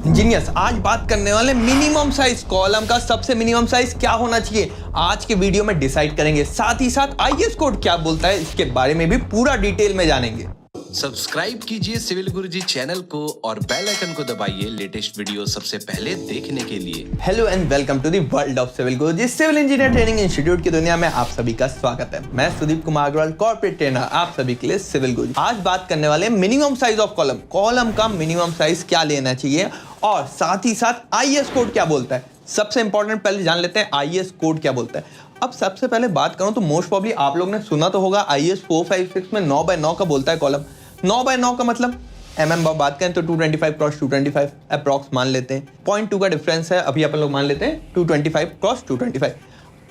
Engineers आज बात करने वाले मिनिमम साइज कॉलम का सबसे मिनिमम साइज क्या होना चाहिए आज के वीडियो में डिसाइड करेंगे। साथ ही साथ आईएस कोड क्या बोलता है इसके बारे में भी पूरा डिटेल में जानेंगे। सब्सक्राइब कीजिए सिविल गुरुजी चैनल को और बेल आइकन को दबाइए लेटेस्ट वीडियो सबसे पहले देखने के लिए। Hello and welcome to the world of civil Guruji civil engineer training institute की दुनिया में आप सभी का स्वागत है। मैं सुदीप कुमार अग्रवाल कॉर्पोरेट ट्रेनर आप सभी के लिए सिविल गुरुजी। आज बात करने वाले minimum size of column, column का मिनिमम साइज क्या लेना चाहिए और साथ ही साथ आईएस कोड क्या बोलता है। सबसे इंपॉर्टेंट पहले जान लेते हैं आईएस कोड क्या बोलता है। अब सबसे पहले बात करूं तो मोस्ट प्रॉब्ली आप लोग ने सुना तो होगा आईएस 456 में 9x9 का बोलता है कॉलम। 9x9 का मतलब बात करें तो 225 क्रॉस 225 अप्रॉक्स मान लेते हैं। 0.2 का डिफरेंस है, अभी अपन लोग मान लेते हैं 225 क्रॉस 225।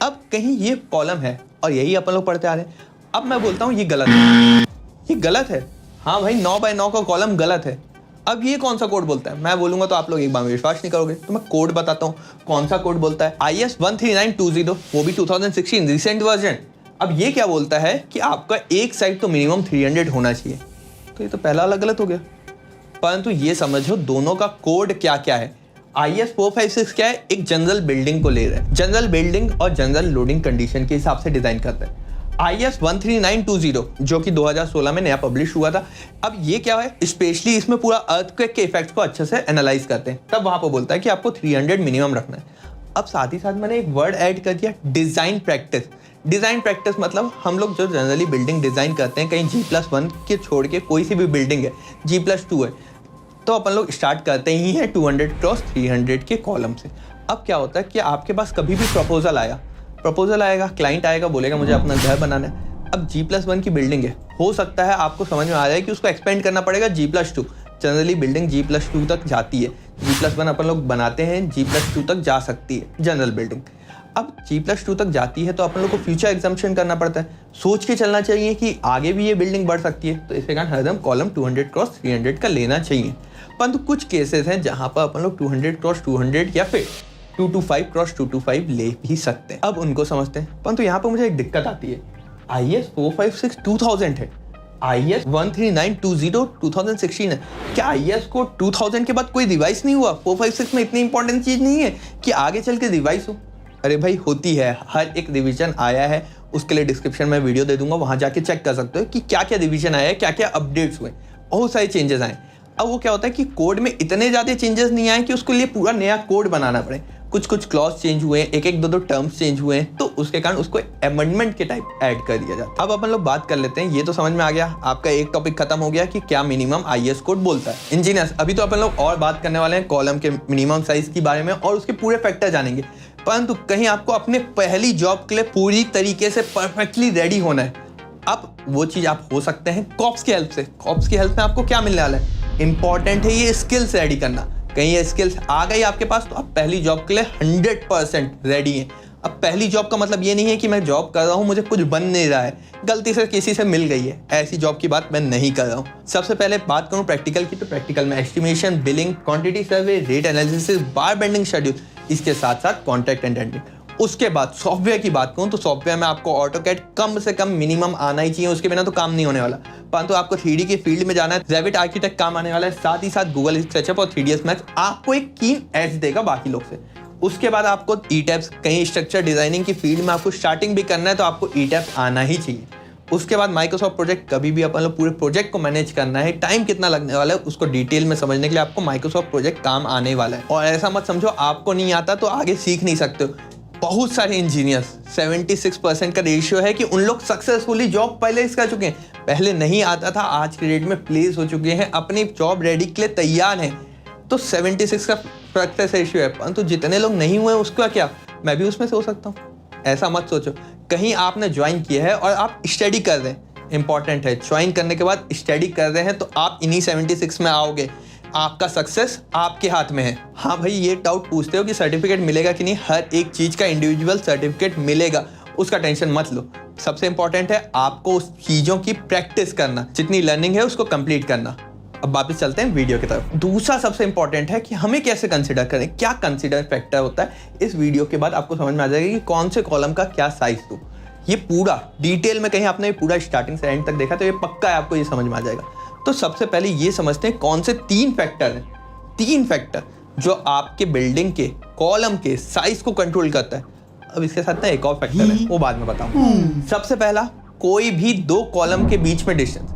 अब कहीं ये कॉलम है और यही अपन लोग पढ़ते आ रहे हैं। अब मैं बोलता हूँ ये गलत है, ये गलत है। हाँ भाई 9x9 का कॉलम गलत है। अब ये कौन सा कोड बोलता है मैं बोलूंगा तो आप लोग एक बार में विश्वास नहीं करोगे, तो मैं कोड बताता हूँ कौन सा कोड बोलता है। IS 13920 वो भी 2016 रिसेंट वर्जन। अब ये क्या बोलता है कि आपका एक साइड तो मिनिमम 300 होना चाहिए, तो ये तो पहला अलग गलत हो गया। परंतु ये समझो दोनों का कोड क्या क्या है। IS 456 क्या है, एक जनरल बिल्डिंग को ले रहा है, जनरल बिल्डिंग और जनरल लोडिंग कंडीशन के हिसाब से डिजाइन करता है। IS 13920 जो कि 2016 में नया पब्लिश हुआ था। अब ये क्या है, स्पेशली इसमें पूरा अर्थक्वेक के इफेक्ट्स को अच्छे से एनालाइज करते हैं, तब वहां पर बोलता है कि आपको 300 मिनिमम रखना है। अब साथ ही साथ मैंने एक वर्ड ऐड कर दिया, डिजाइन प्रैक्टिस। डिजाइन प्रैक्टिस मतलब हम लोग जो जनरली बिल्डिंग डिजाइन करते हैं, कहीं G+1 के छोड़ के कोई सी भी बिल्डिंग है G+2 है, तो अपन लोग स्टार्ट करते ही हैं 200 क्रॉस 300 के कॉलम से। अब क्या होता है कि आपके पास कभी भी प्रपोजल आएगा, क्लाइंट आएगा, बोलेगा मुझे अपना घर बनाना है। अब G+1 की बिल्डिंग है, हो सकता है आपको समझ में आ जाए कि उसको एक्सपेंड करना पड़ेगा G+2। जनरली बिल्डिंग G+2 तक जाती है, G+1 अपन लोग बनाते हैं, G+2 तक जा सकती है जनरल बिल्डिंग। अब G+2 तक जाती है तो अपन लोग को फ्यूचर एग्जम्पशन करना पड़ता है, सोच के चलना चाहिए कि आगे भी ये बिल्डिंग बढ़ सकती है, तो इसके कारण हरदम कॉलम 200 क्रॉस 300 का लेना चाहिए। परंतु कुछ केसेस हैं जहां पर अपन लोग 200 क्रॉस 200 या फिर 225 क्रॉस 225 ले भी सकते हैं। अब उनको समझते हैं। परंतु यहाँ पर मुझे एक दिक्कत आती है, IS 456 2000 है, IS 13920 2016 है। क्या IS को 2000 के बाद कोई रिवाइज नहीं हुआ? 456 में इतनी इंपॉर्टेंट चीज नहीं है कि आगे चल के रिवाइज हो? अरे भाई होती है, हर एक रिवीजन आया है, उसके लिए डिस्क्रिप्शन में वीडियो दे दूंगा, वहां जाके चेक कर सकते हो कि क्या क्या रिवीजन आया है, क्या क्या अपडेट्स हुए, बहुत सारे चेंजेस आए। अब वो क्या होता है कि कोड में इतने ज़्यादा चेंजेस नहीं आए कि उसके लिए पूरा नया कोड बनाना पड़े। कुछ क्लॉज चेंज हुए, एक दो टर्म्स चेंज हुए, तो उसके कारण उसको अमेंडमेंट के टाइप ऐड कर दिया जाता है। अब अपन लोग बात कर लेते हैं, ये तो समझ में आ गया, आपका एक टॉपिक खत्म हो गया कि क्या मिनिमम आईएस कोड बोलता है। इंजीनियर्स अभी तो अपन लोग और बात करने वाले हैं कॉलम के मिनिमम साइज के बारे में और उसके पूरे फैक्टर जानेंगे। परंतु कहीं आपको अपने पहली जॉब के लिए पूरी तरीके से परफेक्टली रेडी होना है। अब वो चीज आप हो सकते हैं कॉप्स की हेल्प से। कॉप्स की हेल्प में आपको क्या मिलने वाला है, इंपॉर्टेंट है ये स्किल्स रेडी करना। कहीं ये स्किल्स आ गई आपके पास तो आप पहली जॉब के लिए 100% रेडी हैं। अब पहली जॉब का मतलब ये नहीं है कि मैं जॉब कर रहा हूँ, मुझे कुछ बन नहीं रहा है, गलती से किसी से मिल गई है, ऐसी जॉब की बात मैं नहीं कर रहा हूँ। सबसे पहले बात करूँ प्रैक्टिकल की, तो प्रैक्टिकल में estimation, billing, quantity survey, rate analysis, बार बेंडिंग शेड्यूल, इसके साथ साथ कॉन्ट्रैक्ट एंड टेंडरिंग। उसके बाद सॉफ्टवेयर की बात करूं तो सॉफ्टवेयर में आपको ऑटोकैड कम से कम मिनिमम आना ही चाहिए, उसके बिना तो काम नहीं होने वाला। परंतु आपको 3D की फील्ड में जाना है, रेविट आर्किटेक्ट काम आने वाला है, साथ ही साथ गूगल स्केचअप और 3ds मैक्स आपको एक कीन एज देगा बाकी लोग से। उसके बाद आपको ईटैब्स, कहीं स्ट्रक्चर डिजाइनिंग की फील्ड में आपको स्टार्टिंग भी करना है तो आपको ईटैब्स आना ही चाहिए। उसके बाद माइक्रोसॉफ्ट प्रोजेक्ट, कभी भी अपन लोग पूरे प्रोजेक्ट को मैनेज करना है, टाइम कितना लगने वाला है उसको डिटेल में समझने के लिए आपको माइक्रोसॉफ्ट प्रोजेक्ट काम आने वाला है। और ऐसा मत समझो आपको नहीं आता तो आगे सीख नहीं सकते हो। बहुत सारे इंजीनियर्स 76% का रेशियो है कि उन लोग सक्सेसफुली जॉब पहले कर चुके हैं, पहले नहीं आता था, आज के डेट में प्लेस हो चुके हैं, अपनी जॉब रेडी के लिए तैयार हैं। तो 76 का सक्सेस रेशियो है। परंतु जितने लोग नहीं हुए उसका क्या, मैं भी उसमें से हो सकता हूँ, ऐसा मत सोचो। कहीं आपने ज्वाइन किया है और आप स्टडी कर रहे हैं, इंपॉर्टेंट है, ज्वाइन करने के बाद स्टडी कर रहे हैं तो आप इन्हीं 76 में आओगे। आपका सक्सेस आपके हाथ में है। हाँ भाई ये डाउट पूछते हो कि सर्टिफिकेट मिलेगा कि नहीं, हर एक चीज का इंडिविजुअल सर्टिफिकेट मिलेगा, उसका टेंशन मत लो। सबसे इंपॉर्टेंट है आपको उस चीजों की प्रैक्टिस करना, जितनी लर्निंग है उसको कंप्लीट करना। अब वापस चलते हैं वीडियो की तरफ। दूसरा सबसे इंपॉर्टेंट है कि हमें कैसे कंसिडर करें, क्या कंसिडर फैक्टर होता है। इस वीडियो के बाद आपको समझ में आ जाएगा कि कौन से कॉलम का क्या साइज दूं। ये पूरा डिटेल में, कहीं आपने पूरा स्टार्टिंग से एंड तक देखा तो ये पक्का है आपको ये समझ में आ जाएगा। तो सबसे पहले ये समझते हैं कौन से 3 फैक्टर हैं। 3 फैक्टर जो आपके बिल्डिंग के कॉलम के साइज को कंट्रोल करता है। अब इसके साथ ना एक और फैक्टर है, वो बाद में बताऊं। सबसे पहला, कोई भी दो कॉलम के बीच में डिस्टेंस।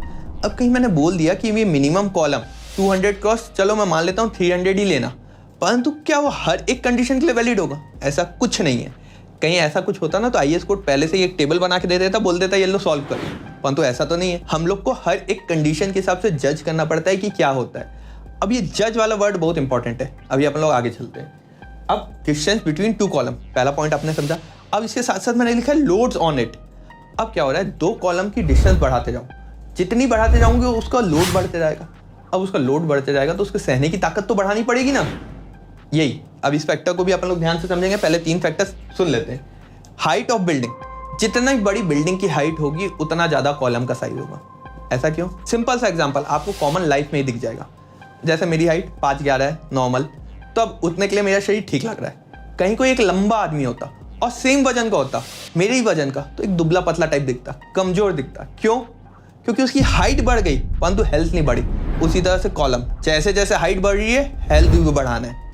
अब कहीं मैंने बोल दिया कि ये मिनिमम कॉलम 200 क्रॉस, चलो मैं मान लेता हूँ 300 ही लेना, परंतु क्या वो हर एक कंडीशन के लिए वैलिड होगा? ऐसा कुछ नहीं है। कहीं ऐसा कुछ होता ना तो आईएएस कोड पहले से ही एक टेबल बना के दे देता, बोल देता ये लो सॉल्व करो, परंतु ऐसा तो नहीं है। हम लोग को हर एक कंडीशन के हिसाब से जज करना पड़ता है कि क्या होता है। अब ये जज वाला वर्ड बहुत इंपॉर्टेंट है। अभी अपन लोग आगे चलते हैं। अब डिस्टेंस बिटवीन टू कॉलम, पहला पॉइंट आपने समझा। अब इसके साथ साथ मैंने लिखा है लोड्स ऑन इट। अब क्या हो रहा है, दो कॉलम की डिस्टेंस बढ़ाते जाओ, जितनी बढ़ाते जाऊंगे उसका लोड बढ़ते जाएगा। अब उसका लोड बढ़ते जाएगा तो उसके सहने की ताकत तो बढ़ानी पड़ेगी ना। यही, अब इस फैक्टर को भी अपन लोग ध्यान से समझेंगे। पहले तीन फैक्टर्स सुन लेते हैं। हाइट ऑफ बिल्डिंग, जितना बड़ी बिल्डिंग की हाइट होगी उतना ज्यादा कॉलम का साइज होगा। ऐसा क्यों? सिंपल सा एग्जांपल आपको कॉमन लाइफ में ही दिख जाएगा। जैसे मेरी हाइट 5'11" है नॉर्मल, तो अब उतने के लिए मेरा शरीर ठीक लग रहा है। कहीं कोई एक लंबा आदमी होता और सेम वजन का होता, मेरे ही वजन का, तो एक दुबला पतला टाइप दिखता, कमजोर दिखता। क्यों? क्योंकि उसकी हाइट बढ़ गई परंतु हेल्थ नहीं बढ़ी। उसी तरह से कॉलम, जैसे जैसे हाइट बढ़ रही है हेल्थ भी बढ़ाना है।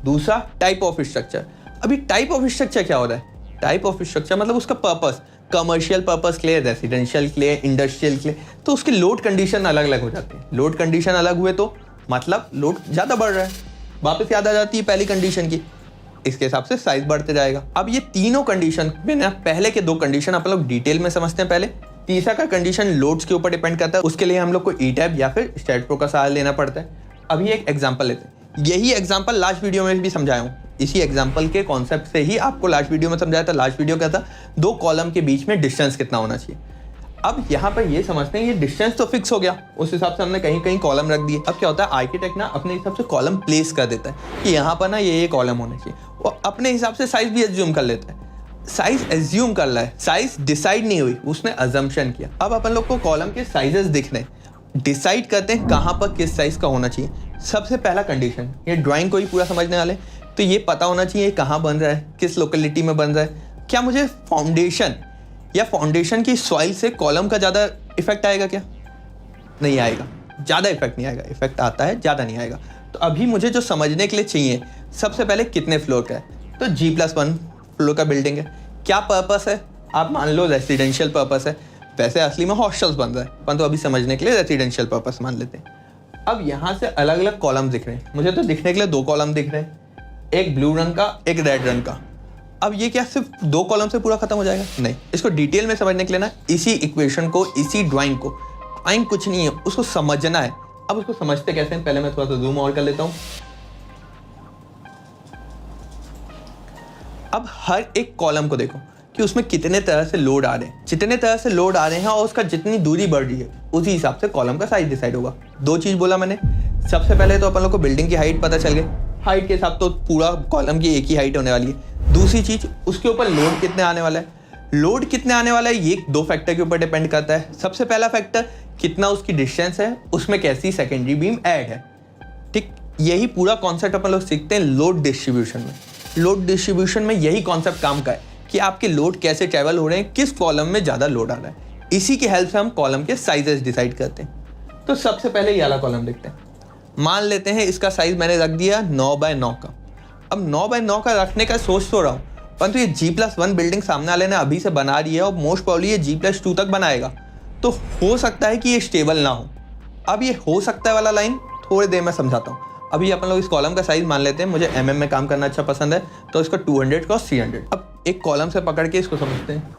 दूसरा, टाइप ऑफ स्ट्रक्चर। अभी टाइप ऑफ स्ट्रक्चर क्या हो रहा है? टाइप ऑफ स्ट्रक्चर मतलब उसका पर्पस, कमर्शियल पर्पस के लिए, रेसिडेंशियल के लिए, इंडस्ट्रियल के लिए, तो उसके लोड कंडीशन अलग अलग हो जाते हैं। लोड कंडीशन अलग हुए तो मतलब लोड ज़्यादा बढ़ रहा है, वापस याद आ जाती है पहली कंडीशन की, इसके हिसाब से साइज बढ़ते जाएगा। अब ये तीनों कंडीशन में ना, पहले के दो कंडीशन अपन लोग डिटेल में समझते हैं पहले। तीसरा का कंडीशन लोड्स के ऊपर डिपेंड करता है, उसके लिए हम लोग को ई टैब या फिर स्टैट प्रो का सहारा लेना पड़ता है। अभी एक एग्जांपल लेते हैं। यही एग्जांपल लास्ट वीडियो में भी समझाया हूँ। इसी एग्जांपल के कॉन्सेप्ट से ही आपको लास्ट वीडियो में समझाया था। लास्ट वीडियो क्या था? दो कॉलम के बीच में डिस्टेंस कितना होना चाहिए। अब यहाँ पर ये समझते हैं, ये डिस्टेंस तो फिक्स हो गया, उस हिसाब से हमने कहीं कहीं कॉलम रख दिए। अब क्या होता है, आर्किटेक्ट ना अपने हिसाब से कॉलम प्लेस कर देता है कि यहाँ पर ना ये कॉलम होना चाहिए। वो अपने हिसाब से साइज भी एज्यूम कर लेता है। साइज एज्यूम कर रहा है, साइज डिसाइड नहीं हुई, उसने अजम्पशन किया। अब अपन लोग को कॉलम के साइजेस दिख रहे हैं, डिसाइड करते हैं कहाँ पर किस साइज का होना चाहिए। सबसे पहला कंडीशन, ये ड्राइंग को ही पूरा समझने वाले तो ये पता होना चाहिए कहाँ बन रहा है, किस लोकेलिटी में बन रहा है। क्या मुझे फाउंडेशन या फाउंडेशन की सॉइल से कॉलम का ज़्यादा इफेक्ट आएगा? क्या नहीं आएगा, ज़्यादा इफेक्ट नहीं आएगा। इफेक्ट आता है, ज़्यादा नहीं आएगा। तो अभी मुझे जो समझने के लिए चाहिए, सबसे पहले कितने फ्लोर का है, तो G+1 फ्लोर का बिल्डिंग है। क्या पर्पस है? आप मान लो रेसिडेंशियल पर्पस है, वैसे असली में हॉस्टल्स बन रहा है, परंतु अभी समझने के लिए रेसिडेंशियल पर्पस मान लेते हैं। अब यहाँ से अलग अलग कॉलम दिख रहे हैं, मुझे तो दिखने के लिए दो कॉलम दिख रहे हैं, एक ब्लू रंग का, एक रेड रंग का। अब ये क्या सिर्फ दो कॉलम से पूरा खत्म हो जाएगा? नहीं, इसको डिटेल में समझने के लिए ना इसी इक्वेशन को, इसी ड्राइंग को, ड्राइंग कुछ नहीं है, उसको समझना है। अब उसको समझते कैसे हैं, पहले मैं थोड़ा सा जूम और कर लेता हूँ। अब हर एक कॉलम को देखो कि उसमें कितने तरह से लोड आ रहे हैं। जितने तरह से लोड आ रहे हैं और उसका जितनी दूरी बढ़ रही है, उसी हिसाब से कॉलम का साइज डिसाइड होगा। दो चीज़ बोला मैंने। सबसे पहले तो अपन लोग को बिल्डिंग की हाइट पता चल गई, हाइट के हिसाब तो पूरा कॉलम की एक ही हाइट होने वाली है। दूसरी चीज़, उसके ऊपर लोड कितने आने वाला है। लोड कितने आने वाला है ये दो फैक्टर के ऊपर डिपेंड करता है। सबसे पहला फैक्टर, कितना उसकी डिस्टेंस है, उसमें कैसी सेकेंडरी बीम ऐड है। ठीक, यही पूरा कॉन्सेप्ट अपन लोग सीखते हैं लोड डिस्ट्रीब्यूशन में। लोड डिस्ट्रीब्यूशन में यही कॉन्सेप्ट काम का है कि आपके लोड कैसे ट्रैवल हो रहे हैं, किस कॉलम में ज़्यादा लोड आ रहा है। इसी की हेल्प से हम कॉलम के साइजेस डिसाइड करते हैं। तो सबसे पहले ये वाला कॉलम देखते हैं। मान लेते हैं इसका साइज मैंने रख दिया 9x9 का। अब 9x9 का रखने का सोच तो रहा हूँ, परंतु ये G+1 बिल्डिंग सामने वाले ने अभी से बना रही है और मोस्ट प्रोबेबली ये G+2 तक बनाएगा, तो हो सकता है कि ये स्टेबल ना हो। अब ये हो सकता है वाला लाइन थोड़ी देर में समझाता हूँ। अभी अपन लोग इस कॉलम का साइज मान लेते हैं, मुझे mm में काम करना अच्छा पसंद है, तो इसका 200x300। अब एक कॉलम से पकड़ के इसको समझते हैं।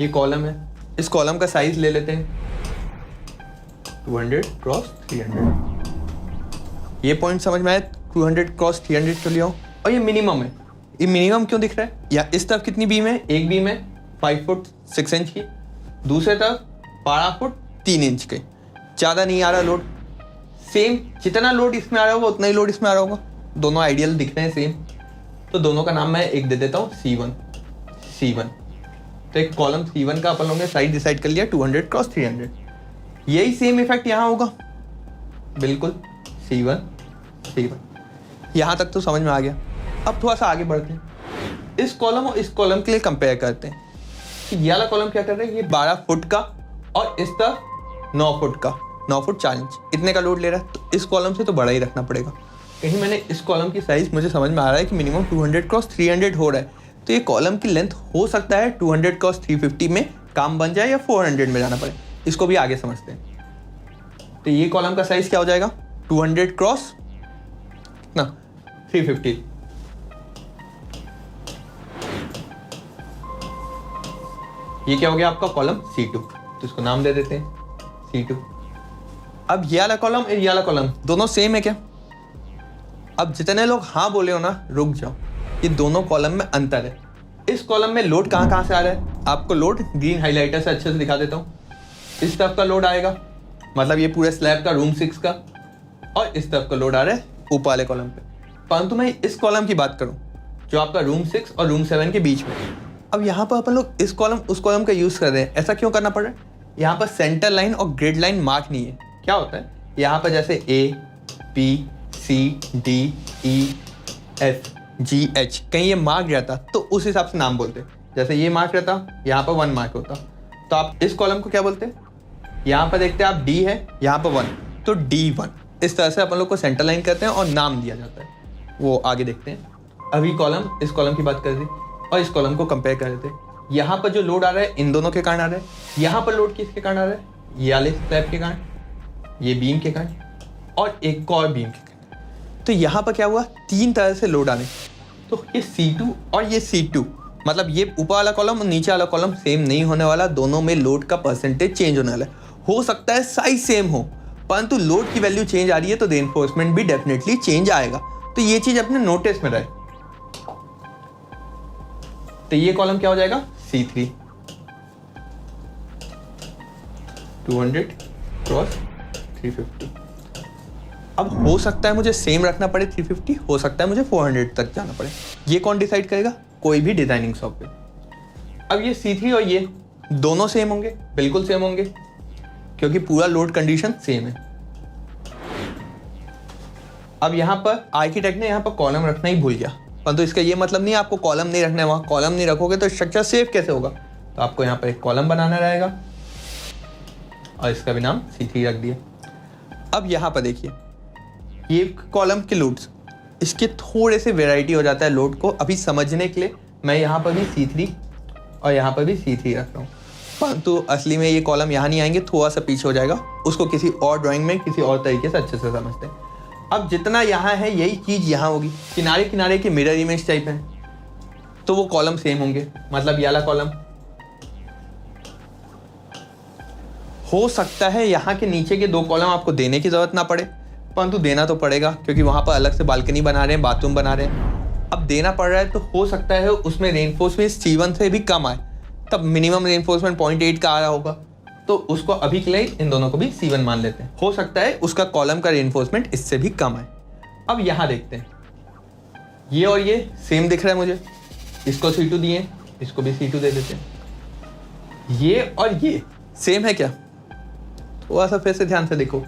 ये कॉलम है, इस कॉलम का साइज ले लेते हैं 200x300। ये पॉइंट समझ में आया, 200x300 तो लिया हूँ। और ये मिनिमम है। ये मिनिमम क्यों दिख रहा है? या इस तरफ कितनी बीम है? एक बीम है 5 फुट 6 इंच की, दूसरे तरफ 12 फुट 3 इंच की। ज़्यादा नहीं आ रहा लोड, सेम जितना लोड इसमें आ रहा होगा उतना ही लोड इसमें आ रहा होगा। दोनों आइडियल दिख रहे हैं सेम, तो दोनों का नाम मैं एक दे देता हूँ C1। तो एक कॉलम C1 का अपन लोगों ने साइज डिसाइड कर लिया 200x300। यही सेम इफेक्ट यहाँ होगा, बिल्कुल C1। यहाँ तक तो समझ में आ गया। अब थोड़ा सा आगे बढ़ते हैं, इस कॉलम और इस कॉलम के लिए कंपेयर करते हैं कि ये वाला कॉलम क्या कर रहा है। ये 12 फुट का और इस तरफ 9 फुट का, 9 फुट 4 इंच, इतने का लोड ले रहा है, तो इस कॉलम से तो बड़ा ही रखना पड़ेगा। कहीं मैंने इस कॉलम की साइज मुझे समझ में आ रहा है कि मिनिमम 200 क्रॉस 300 हो रहा है, तो ये कॉलम की लेंथ हो सकता है 200 क्रॉस 350 में काम बन जाए या 400 में जाना पड़े। इसको भी आगे समझते हैं। तो ये कॉलम का साइज क्या हो जाएगा, 200 क्रॉस कितना 350। ये क्या हो गया आपका कॉलम C2, तो इसको नाम दे देते हैं C2। अब ये वाला कॉलम और ये वाला कॉलम दोनों सेम है क्या? अब जितने लोग हाँ बोले हो ना, रुक जाओ, ये दोनों कॉलम में अंतर है। इस कॉलम में लोड कहाँ से आ रहा है, आपको लोड ग्रीन हाइलाइटर से अच्छे से दिखा देता हूँ। इस तरफ का लोड आएगा, मतलब ये पूरे स्लैब का रूम 6 का, और इस तरफ का लोड आ रहा है ऊपर वाले कॉलम पे। परंतु मैं इस कॉलम की बात करूँ जो आपका रूम 6 और रूम 7 के बीच में। अब यहाँ पर अपन लोग इस कॉलम उस कॉलम का यूज़ कर रहे हैं, ऐसा क्यों करना पड़ रहा है? यहाँ पर सेंटर लाइन और ग्रिड लाइन मार्क नहीं है। क्या होता है यहाँ पर, जैसे A, B, C, D, E, F, G, H कहीं ये मार्क रहता तो उस हिसाब से नाम बोलते। जैसे ये मार्क रहता, यहाँ पर 1 मार्क होता, तो आप इस कॉलम को क्या बोलते? यहाँ पर देखते हैं आप D है, यहाँ पर 1, तो D1। इस तरह से अपन लोग को सेंटर लाइन करते हैं और नाम दिया जाता है, वो आगे देखते हैं। अभी कॉलम इस कॉलम की बात कर दी और इस कॉलम को कंपेयर कर देते हैं। यहाँ पर जो लोड आ रहा है इन दोनों के कारण आ रहा है। यहाँ पर लोड किसके कारण आ रहा है? ये वाले स्लैब के कारण, ये बीम के कारण और एक और बीम के कारण। तो यहाँ पर क्या हुआ, 3 तरह से लोड आने। तो ये C2 और ये C2, मतलब ये ऊपर वाला कॉलम और नीचे वाला कॉलम सेम नहीं होने वाला, दोनों में लोड का परसेंटेज चेंज होने वाला है। हो सकता है साइज सेम हो, परंतु लोड की वैल्यू चेंज आ रही है तो रेनफोर्समेंट भी डेफिनेटली चेंज आएगा। तो ये चीज अपने नोटिस में रहे। तो ये कॉलम क्या हो जाएगा, C3, 200 क्रॉस 350। अब हो सकता है मुझे सेम रखना पड़े 350, हो सकता है मुझे 400 तक जाना पड़े। ये कौन डिसाइड करेगा? कोई भी डिजाइनिंग सॉफ्टवेयर। अब ये C3 और ये दोनों सेम होंगे, बिल्कुल सेम होंगे, क्योंकि पूरा लोड कंडीशन सेम है। अब यहाँ पर आर्किटेक्ट ने यहाँ पर कॉलम रखना ही भूल गया, परंतु इसका ये मतलब नहीं आपको कॉलम नहीं रखना है। वहाँ कॉलम नहीं रखोगे तो स्ट्रक्चर सेफ कैसे होगा? तो आपको यहाँ पर एक कॉलम बनाना रहेगा और इसका भी नाम C3 रख दिया। अब यहाँ पर देखिए, ये कॉलम के लोड्स, इसके थोड़े से वेराइटी हो जाता है लोड को। अभी समझने के लिए मैं यहाँ पर भी C3 और यहाँ पर भी C3 रख रहा हूँ, परंतु असली में ये कॉलम यहाँ नहीं आएंगे, थोड़ा सा पीछे हो जाएगा। उसको किसी और ड्राइंग में किसी और तरीके से अच्छे से समझते हैं। अब जितना यहाँ है यही चीज़ यहाँ होगी, किनारे किनारे के मिरर इमेज टाइप है, तो वो कॉलम सेम होंगे। मतलब ये वाला कॉलम हो सकता है यहाँ के नीचे के 2 कॉलम आपको देने की जरूरत ना पड़े, परंतु देना तो पड़ेगा क्योंकि वहाँ पर अलग से बालकनी बना रहे हैं, बाथरूम बना रहे हैं। अब देना पड़ रहा है तो हो सकता है उसमें रेनफोर्समेंट C1 से भी कम आए, तब मिनिमम रेनफोर्समेंट 0.8 का आ रहा होगा, तो उसको अभी के लिए इन दोनों को भी C1 मान लेते हैं। हो सकता है उसका कॉलम का रेनफोर्समेंट इससे भी कम आए। अब यहाँ देखते हैं, ये और ये सेम दिख रहा है मुझे, इसको C2 दिए, इसको भी C2 दे देते हैं। ये और ये सेम है क्या? थोड़ा सा फिर से ध्यान से देखो,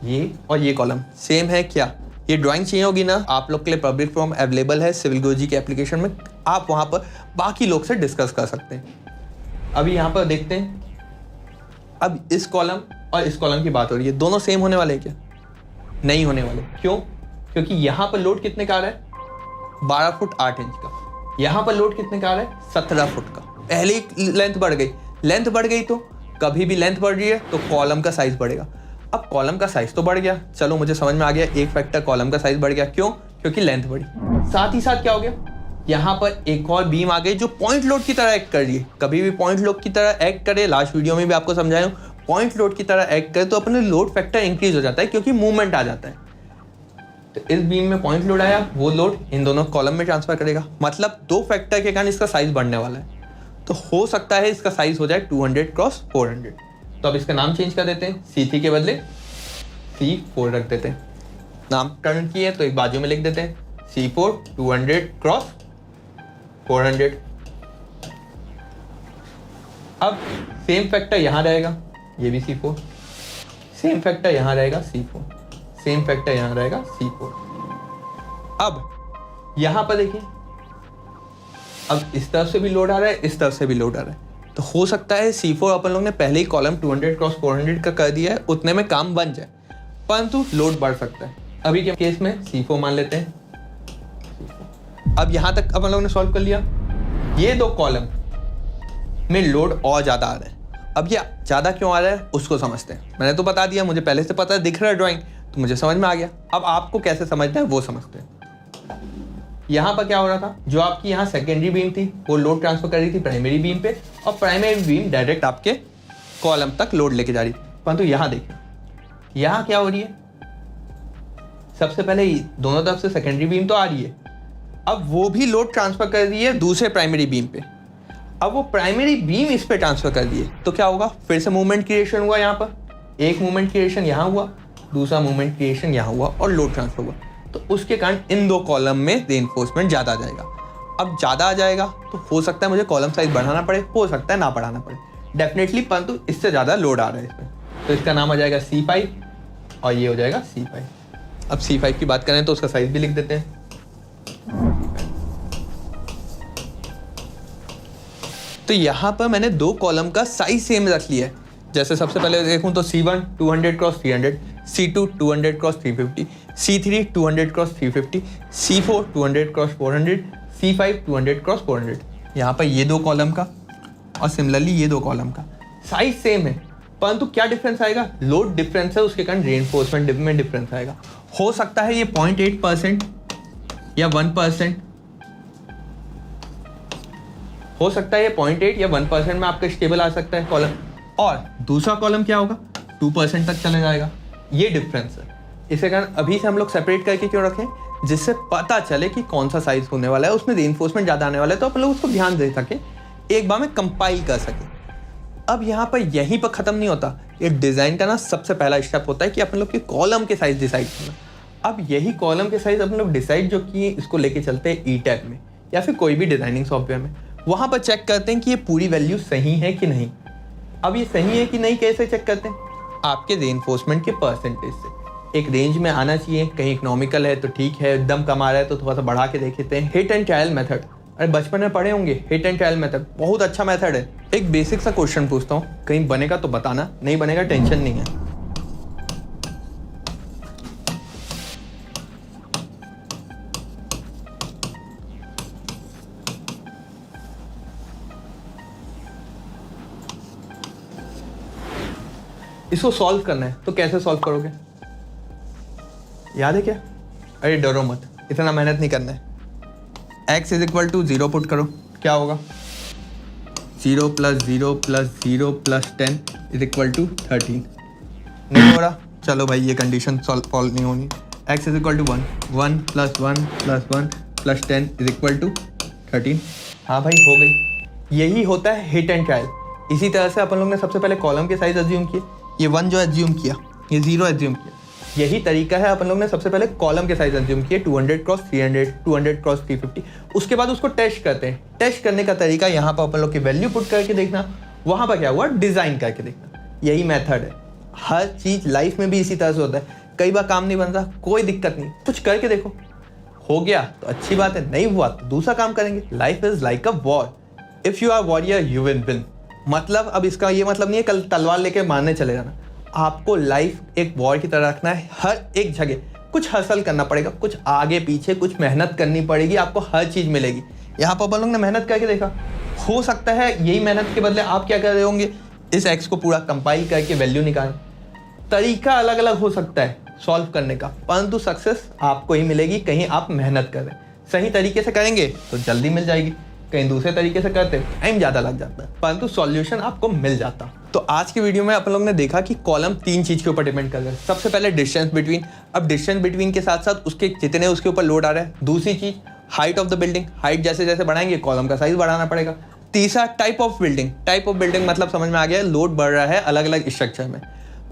ये और ये कॉलम सेम है क्या? ये ड्राइंग चाहिए होगी ना, आप लोग के लिए पब्लिक फॉर्म अवेलेबल है सिविल गुरुजी के एप्लीकेशन में, आप वहाँ पर बाकी लोग से डिस्कस कर सकते हैं। अभी यहाँ पर देखते हैं, अब इस कॉलम और इस कॉलम की बात हो रही है, दोनों सेम होने वाले हैं क्या? नहीं होने वाले। क्यों? क्योंकि यहाँ पर लोड कितने का आ रहा है? 12 फुट 8 इंच का। यहाँ पर लोड कितने का आ रहा है? 17 फुट का। पहले ही लेंथ बढ़ गई, लेंथ बढ़ गई तो कभी भी लेंथ बढ़ रही है तो कॉलम का साइज बढ़ेगा। अब कॉलम का साइज तो बढ़ गया, चलो मुझे समझ में आ गया, एक फैक्टर कॉलम का साइज बढ़ गया। क्यों? क्योंकि लेंथ बढ़ी। साथ ही साथ क्या हो गया, यहाँ पर एक और बीम आ गई जो पॉइंट लोड की तरह एक्ट कर रही है। कभी भी पॉइंट लोड की तरह एक्ट करे, लास्ट वीडियो में भी आपको समझाया हूँ, पॉइंट लोड की तरह एक्ट करे तो अपने लोड फैक्टर इंक्रीज हो जाता है क्योंकि मूवमेंट आ जाता है। तो इस बीम में पॉइंट लोड आया, वो लोड इन दोनों कॉलम में ट्रांसफर करेगा, मतलब 2 फैक्टर के कारण इसका साइज बढ़ने वाला है। तो हो सकता है इसका साइज हो जाए 200 क्रॉस 400। तो अब इसका नाम चेंज कर देते हैं, C3 के बदले C4 रख देते हैं। नामकरण किए तो एक बाजू में लिख देते हैं C4 200 क्रॉस 400। अब सेम फैक्टर यहाँ रहेगा, ये भी C4, सेम फैक्टर यहाँ रहेगा C4, सेम फैक्टर यहाँ रहेगा C4। अब यहाँ पर देखिए, अब इस तरफ से भी लोड आ रहा है, इस तरफ से भी लोड आ रहा है, तो हो सकता है C4 अपन लोग ने पहले ही कॉलम 200 क्रॉस 400 का कर दिया है, उतने में काम बन जाए, परंतु लोड बढ़ सकता है। अभी के केस में C4 मान लेते हैं। अब यहां तक अपन लोगों ने सॉल्व कर लिया। ये दो कॉलम में लोड और ज्यादा आ रहा है। अब ये ज्यादा क्यों आ रहा है उसको समझते हैं। मैंने तो बता दिया, मुझे पहले से पता है, दिख रहा है ड्राइंग, तो मुझे समझ में आ गया। अब आपको कैसे समझना है वो समझते हैं। यहाँ पर क्या हो रहा था, जो आपकी यहाँ सेकेंडरी बीम थी वो लोड ट्रांसफर कर रही थी प्राइमरी बीम पे, और प्राइमरी बीम डायरेक्ट आपके कॉलम तक लोड लेके जा रही थी। परंतु यहाँ देखिए, यहाँ क्या हो रही है, सबसे पहले दोनों तरफ से सेकेंडरी बीम तो आ रही है, अब वो भी लोड ट्रांसफर कर रही है दूसरे प्राइमरी बीम पे। अब वो प्राइमरी बीम इस पे ट्रांसफर कर दी है, तो क्या होगा, फिर से मूवमेंट क्रिएशन हुआ। यहाँ पर एक मूवमेंट क्रिएशन यहाँ हुआ, दूसरा मूवमेंट क्रिएशन यहाँ हुआ, और लोड ट्रांसफर हुआ। तो उसके कारण इन दो कॉलम में रेनफोर्समेंट ज़्यादा आ जाएगा। अब ज़्यादा आ जाएगा तो हो सकता है मुझे कॉलम साइज बढ़ाना पड़े, हो सकता है ना बढ़ाना पड़े डेफिनेटली, परंतु इससे ज़्यादा लोड आ रहा है इसमें, तो इसका नाम आ जाएगा C5 और ये हो जाएगा C5। अब C5 की बात करें तो उसका साइज भी लिख देते हैं। तो यहाँ पर मैंने दो कॉलम का साइज सेम रख लिया है। जैसे सबसे पहले देखूँ तो C1 200x300, C2 200x350, C3 200x350, C4 200x400, C5 200x400। यहाँ पर ये दो कॉलम का और सिमिलरली ये दो कॉलम का साइज सेम है, परंतु क्या डिफरेंस आएगा, लोड डिफरेंस है, उसके कारण रेनफोर्समेंट में डिफरेंस आएगा। हो सकता है ये 0.8% या 1%, हो सकता है ये 0.8 या 1% में आपका स्टेबल आ सकता है कॉलम, और दूसरा कॉलम क्या होगा 2% तक चले जाएगा। ये डिफरेंस है, इसे कारण अभी से हम लोग सेपरेट करके क्यों रखें, जिससे पता चले कि कौन सा साइज होने वाला है, उसमें रेनफोर्समेंट ज़्यादा आने वाला है, तो अपन लोग उसको ध्यान दे सके, एक बार में कंपाइल कर सके। अब यहाँ पर यहीं पर ख़त्म नहीं होता, ये डिज़ाइन का ना सबसे पहला स्टेप होता है कि अपन लोग के कॉलम के साइज डिसाइड करना। अब यही कॉलम के साइज अपन लोग डिसाइड जो किए, इसको लेके चलते हैं ई-टैब में या फिर कोई भी डिज़ाइनिंग सॉफ्टवेयर में, वहाँ पर चेक करते हैं कि ये पूरी वैल्यू सही है कि नहीं। अब ये सही है कि नहीं कैसे चेक करते हैं, आपके रेनफोर्समेंट के परसेंटेज से। एक रेंज में आना चाहिए, कहीं इकोनॉमिकल है तो ठीक है, एकदम कम आ रहा है तो थोड़ा सा बढ़ा के देख लेते हैं। हिट एंड ट्रायल मेथड, अरे बचपन में पढ़े होंगे, हिट एंड ट्रायल मेथड बहुत अच्छा मेथड है। एक बेसिक सा क्वेश्चन पूछता हूँ, कहीं बनेगा तो बताना, नहीं बनेगा टेंशन नहीं है। इसको सॉल्व करना है तो कैसे सॉल्व करोगे, याद है क्या? अरे डरो मत, इतना मेहनत नहीं करना है। x is equal to 0 put करो, क्या होगा 0 + 0 + 0 + 10 इज इक्वल टू 13। नहीं हो रहा, चलो भाई ये कंडीशन सॉल्व नहीं होनी। x is equal to 1, 1 + 1 + 1 + 10 is equal to 13। हाँ भाई हो गई, यही होता है हिट एंड ट्रायल। इसी तरह से अपन लोग ने सबसे पहले कॉलम के साइज एज्यूम किए, ये 1 जो एज्यूम किया, ये 0 एज्यूम किया। यही तरीका है, अपन लोग ने सबसे पहले कॉलम के साइज एज्यूम किए 200x300, 200x350, उसके बाद उसको टेस्ट करते हैं। टेस्ट करने का तरीका यहाँ पर अपन लोग की वैल्यू पुट करके देखना, वहाँ पर क्या हुआ डिज़ाइन करके देखना, यही मेथड है। हर चीज़ लाइफ में भी इसी तरह से होता है, कई बार काम नहीं बन रहा, कोई दिक्कत नहीं, कुछ करके देखो, हो गया तो अच्छी बात है, नहीं हुआ तो दूसरा काम करेंगे। Life is like a war, if you are warrior you will win. मतलब अब इसका ये मतलब नहीं है कल तलवार लेके मारने चले जाना, आपको लाइफ एक वॉर की तरह रखना है। हर एक जगह कुछ हासिल करना पड़ेगा, कुछ आगे पीछे कुछ मेहनत करनी पड़ेगी, आपको हर चीज़ मिलेगी। यहाँ पर अपन लोग ने मेहनत करके देखा, हो सकता है यही मेहनत के बदले आप क्या कर रहे होंगे, इस एक्स को पूरा कंपाइल करके वैल्यू निकालें। तरीका अलग अलग हो सकता है सॉल्व करने का, परंतु सक्सेस आपको ही मिलेगी कहीं आप मेहनत करें। सही तरीके से करेंगे तो जल्दी मिल जाएगी, कहीं दूसरे तरीके से करते टाइम ज़्यादा लग जाता है, परंतु सॉल्यूशन आपको मिल जाता। तो आज की वीडियो में अपन लोग ने देखा कि कॉलम 3 चीज़ के ऊपर डिपेंड कर रहा है। सबसे पहले डिस्टेंस बिटवीन, अब डिस्टेंस बिटवीन के साथ साथ उसके जितने उसके ऊपर लोड आ रहा है। दूसरी चीज़ height of the building, height जैसे जैसे बढ़ाएंगे कॉलम का साइज बढ़ाना पड़ेगा। तीसरा type of building, type of building मतलब समझ में आ गया, लोड बढ़ रहा है अलग अलग स्ट्रक्चर में।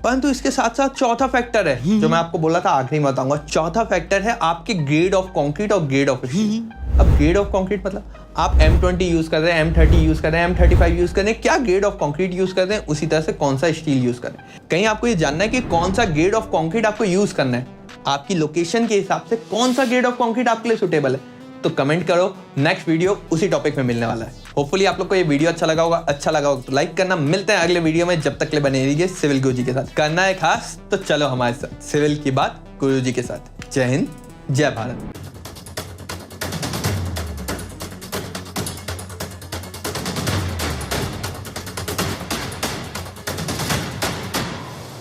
परंतु इसके साथ साथ चौथा फैक्टर है जो मैं आपको बोला था आखिरी में बताऊंगा। चौथा फैक्टर है आपके ग्रेड ऑफ कंक्रीट और ग्रेड ऑफ स्टील। अब ग्रेड ऑफ कंक्रीट मतलब आप M20 यूज कर रहे हैं, M30 यूज कर रहे हैं, M35 यूज कर रहे हैं, क्या ग्रेड ऑफ कंक्रीट यूज कर रहे हैं, उसी तरह से कौन सा स्टील यूज कर रहे हैं। कहीं आपको ये जानना है कि कौन सा ग्रेड ऑफ कंक्रीट आपको यूज करना है, आपकी लोकेशन के हिसाब से कौन सा ग्रेड ऑफ कंक्रीट आपके लिए सुटेबल है, तो कमेंट करो, नेक्स्ट वीडियो उसी टॉपिक में मिलने वाला है। होपफुली आप लोग को ये वीडियो अच्छा लगा होगा तो लाइक करना। मिलते हैं अगले वीडियो में, जब तक के लिए बने रहिए सिविल गुरुजी के साथ। करना है खास तो चलो हमारे साथ, सिविल की बात गुरुजी के साथ। जय हिंद, जय भारत।